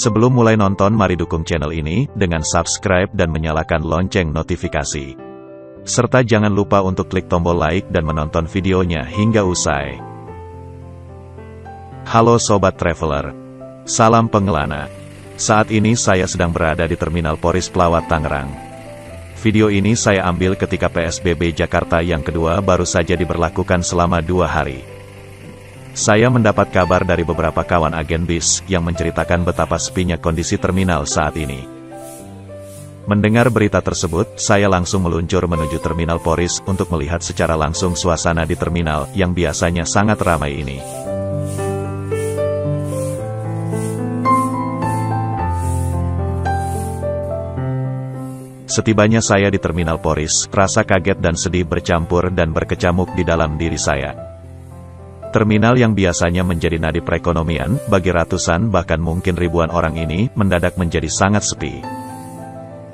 Sebelum mulai nonton, mari dukung channel ini dengan subscribe dan menyalakan lonceng notifikasi. Serta jangan lupa untuk klik tombol like dan menonton videonya hingga usai. Halo Sobat Traveler. Salam pengelana. Saat ini saya sedang berada di Terminal Poris Pelawat Tangerang. Video ini saya ambil ketika PSBB Jakarta yang kedua baru saja diberlakukan selama 2 hari. Saya mendapat kabar dari beberapa kawan agen bis yang menceritakan betapa sepinya kondisi terminal saat ini. Mendengar berita tersebut, saya langsung meluncur menuju Terminal Poris untuk melihat secara langsung suasana di terminal yang biasanya sangat ramai ini. Setibanya saya di Terminal Poris, rasa kaget dan sedih bercampur dan berkecamuk di dalam diri saya. Terminal yang biasanya menjadi nadi perekonomian bagi ratusan bahkan mungkin ribuan orang ini mendadak menjadi sangat sepi.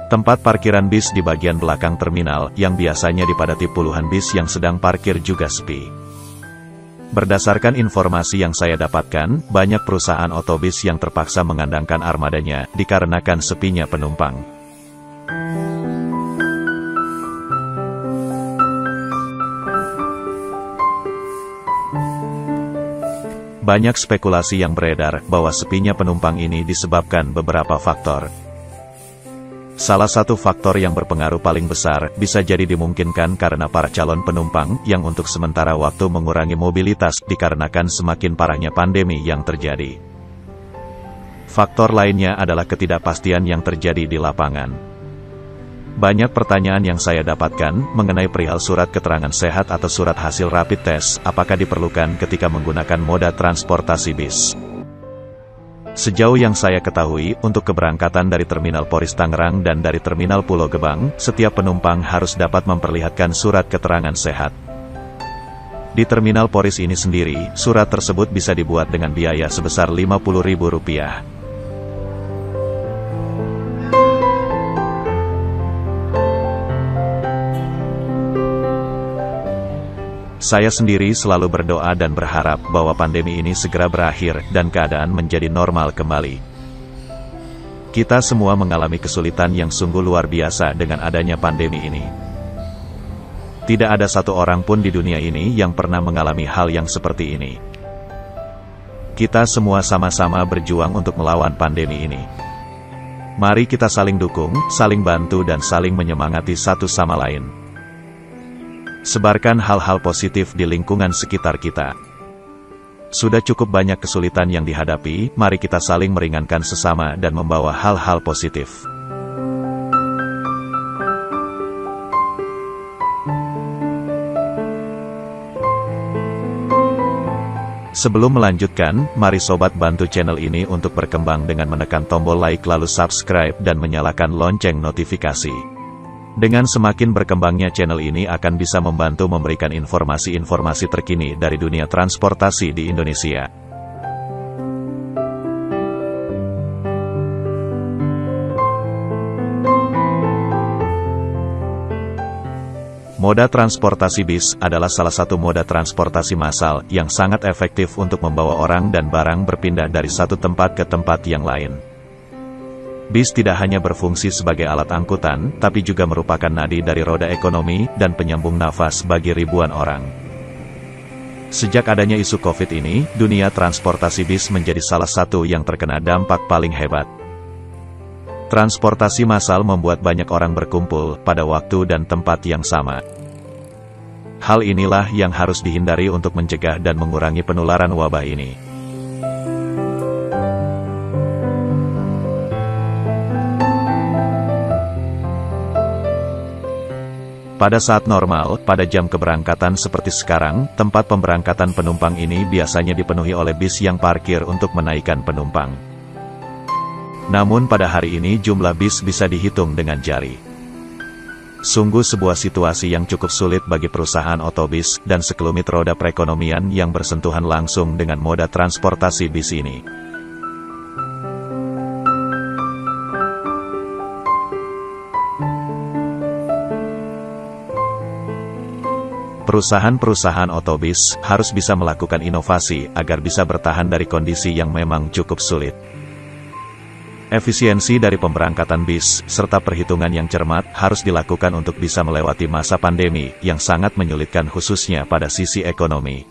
Tempat parkiran bis di bagian belakang terminal yang biasanya dipadati puluhan bis yang sedang parkir juga sepi. Berdasarkan informasi yang saya dapatkan, banyak perusahaan otobis yang terpaksa mengandangkan armadanya dikarenakan sepinya penumpang. Banyak spekulasi yang beredar bahwa sepinya penumpang ini disebabkan beberapa faktor. Salah satu faktor yang berpengaruh paling besar bisa jadi dimungkinkan karena para calon penumpang yang untuk sementara waktu mengurangi mobilitas dikarenakan semakin parahnya pandemi yang terjadi. Faktor lainnya adalah ketidakpastian yang terjadi di lapangan. Banyak pertanyaan yang saya dapatkan mengenai perihal surat keterangan sehat atau surat hasil rapid test, apakah diperlukan ketika menggunakan moda transportasi bis. Sejauh yang saya ketahui, untuk keberangkatan dari Terminal Poris Tangerang dan dari Terminal Pulau Gebang, setiap penumpang harus dapat memperlihatkan surat keterangan sehat. Di Terminal Poris ini sendiri, surat tersebut bisa dibuat dengan biaya sebesar Rp50.000. Saya sendiri selalu berdoa dan berharap bahwa pandemi ini segera berakhir dan keadaan menjadi normal kembali. Kita semua mengalami kesulitan yang sungguh luar biasa dengan adanya pandemi ini. Tidak ada satu orang pun di dunia ini yang pernah mengalami hal yang seperti ini. Kita semua sama-sama berjuang untuk melawan pandemi ini. Mari kita saling dukung, saling bantu dan saling menyemangati satu sama lain. Sebarkan hal-hal positif di lingkungan sekitar kita. Sudah cukup banyak kesulitan yang dihadapi, mari kita saling meringankan sesama dan membawa hal-hal positif. Sebelum melanjutkan, mari sobat bantu channel ini untuk berkembang dengan menekan tombol like lalu subscribe dan menyalakan lonceng notifikasi. Dengan semakin berkembangnya channel ini akan bisa membantu memberikan informasi-informasi terkini dari dunia transportasi di Indonesia. Moda transportasi bis adalah salah satu moda transportasi massal yang sangat efektif untuk membawa orang dan barang berpindah dari satu tempat ke tempat yang lain. Bis tidak hanya berfungsi sebagai alat angkutan, tapi juga merupakan nadi dari roda ekonomi dan penyambung nafas bagi ribuan orang. Sejak adanya isu COVID ini, dunia transportasi bis menjadi salah satu yang terkena dampak paling hebat. Transportasi massal membuat banyak orang berkumpul pada waktu dan tempat yang sama. Hal inilah yang harus dihindari untuk mencegah dan mengurangi penularan wabah ini. Pada saat normal, pada jam keberangkatan seperti sekarang, tempat pemberangkatan penumpang ini biasanya dipenuhi oleh bis yang parkir untuk menaikkan penumpang. Namun pada hari ini jumlah bis bisa dihitung dengan jari. Sungguh sebuah situasi yang cukup sulit bagi perusahaan otobis dan sekelumit roda perekonomian yang bersentuhan langsung dengan moda transportasi bis ini. Perusahaan-perusahaan otobis harus bisa melakukan inovasi agar bisa bertahan dari kondisi yang memang cukup sulit. Efisiensi dari pemberangkatan bis, serta perhitungan yang cermat, harus dilakukan untuk bisa melewati masa pandemi, yang sangat menyulitkan khususnya pada sisi ekonomi.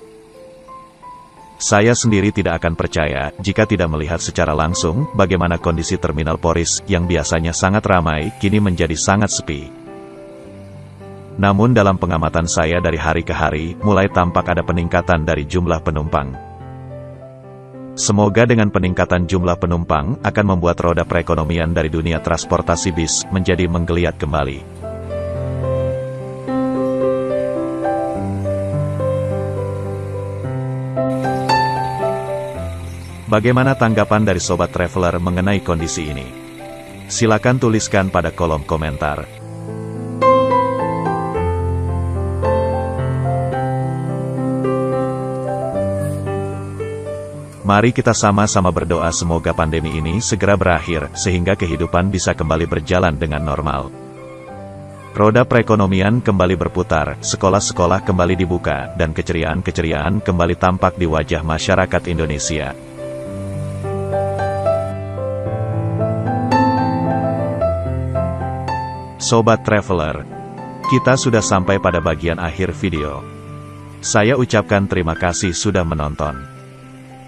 Saya sendiri tidak akan percaya, jika tidak melihat secara langsung, bagaimana kondisi Terminal Poris, yang biasanya sangat ramai, kini menjadi sangat sepi. Namun dalam pengamatan saya dari hari ke hari, mulai tampak ada peningkatan dari jumlah penumpang. Semoga dengan peningkatan jumlah penumpang, akan membuat roda perekonomian dari dunia transportasi bis, menjadi menggeliat kembali. Bagaimana tanggapan dari Sobat Traveler mengenai kondisi ini? Silakan tuliskan pada kolom komentar. Mari kita sama-sama berdoa semoga pandemi ini segera berakhir, sehingga kehidupan bisa kembali berjalan dengan normal. Roda perekonomian kembali berputar, sekolah-sekolah kembali dibuka, dan keceriaan-keceriaan kembali tampak di wajah masyarakat Indonesia. Sobat Traveler, kita sudah sampai pada bagian akhir video. Saya ucapkan terima kasih sudah menonton.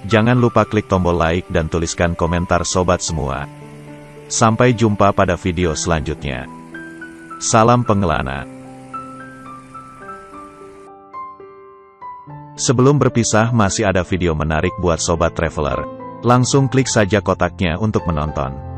Jangan lupa klik tombol like dan tuliskan komentar sobat semua. Sampai jumpa pada video selanjutnya. Salam pengelana. Sebelum berpisah masih ada video menarik buat Sobat Traveler. Langsung klik saja kotaknya untuk menonton.